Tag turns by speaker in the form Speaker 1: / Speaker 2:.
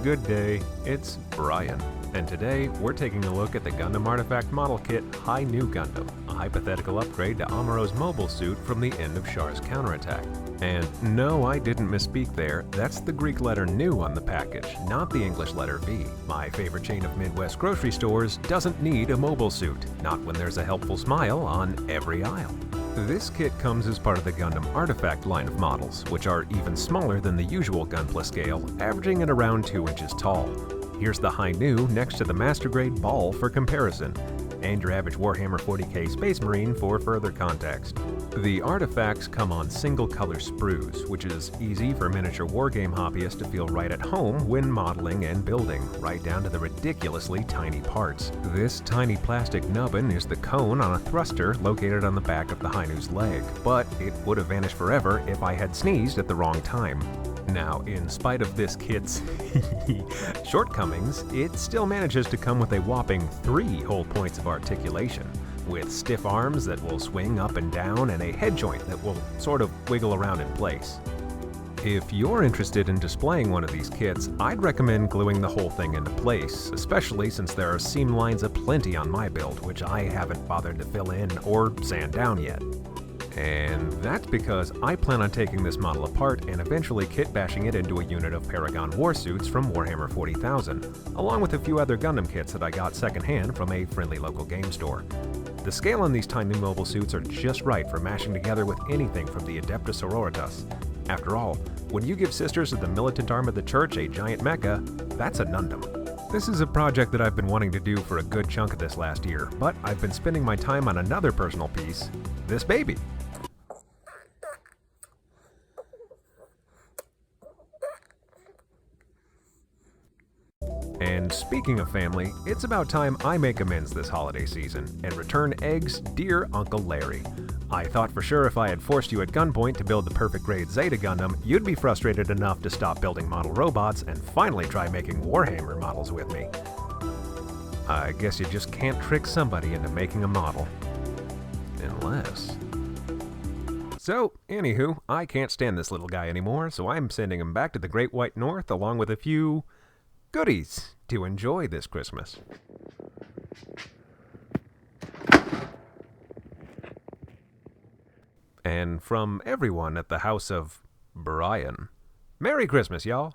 Speaker 1: Good day, it's Brian, and today we're taking a look at the Gundam Artifact Model Kit High New Gundam, a hypothetical upgrade to Amuro's mobile suit from the end of Char's counterattack. And no, I didn't misspeak there, that's the Greek letter Nu on the package, not the English letter V. My favorite chain of Midwest grocery stores doesn't need a mobile suit, not when there's a helpful smile on every aisle. This kit comes as part of the Gundam Artifact line of models, which are even smaller than the usual Gunpla scale, averaging at around 2 inches tall. Here's the High Nu next to the Master Grade Ball for comparison, and your average Warhammer 40k Space Marine for further context. The artifacts come on single color sprues, which is easy for miniature wargame hobbyists to feel right at home when modeling and building, right down to the ridiculously tiny parts. This tiny plastic nubbin is the cone on a thruster located on the back of the High Nu's leg, but it would have vanished forever if I had sneezed at the wrong time. Now, in spite of this kit's shortcomings, it still manages to come with a whopping 3 whole points of articulation, with stiff arms that will swing up and down and a head joint that will sort of wiggle around in place. If you're interested in displaying one of these kits, I'd recommend gluing the whole thing into place, especially since there are seam lines aplenty on my build, which I haven't bothered to fill in or sand down yet. And that's because I plan on taking this model apart and eventually kit bashing it into a unit of Paragon warsuits from Warhammer 40,000, along with a few other Gundam kits that I got secondhand from a friendly local game store. The scale on these tiny mobile suits are just right for mashing together with anything from the Adeptus Sororitas. After all, when you give Sisters of the Militant Arm of the Church a giant mecha, that's a Nundum. This is a project that I've been wanting to do for a good chunk of this last year, but I've been spending my time on another personal piece, this baby. And speaking of family, it's about time I make amends this holiday season and return Egg's dear Uncle Larry. I thought for sure if I had forced you at gunpoint to build the perfect grade Zeta Gundam, you'd be frustrated enough to stop building model robots and finally try making Warhammer models with me. I guess you just can't trick somebody into making a model. Unless... So, anywho, I can't stand this little guy anymore, so I'm sending him back to the Great White North along with a few goodies to enjoy this Christmas. And from everyone at the house of Brian, Merry Christmas, y'all!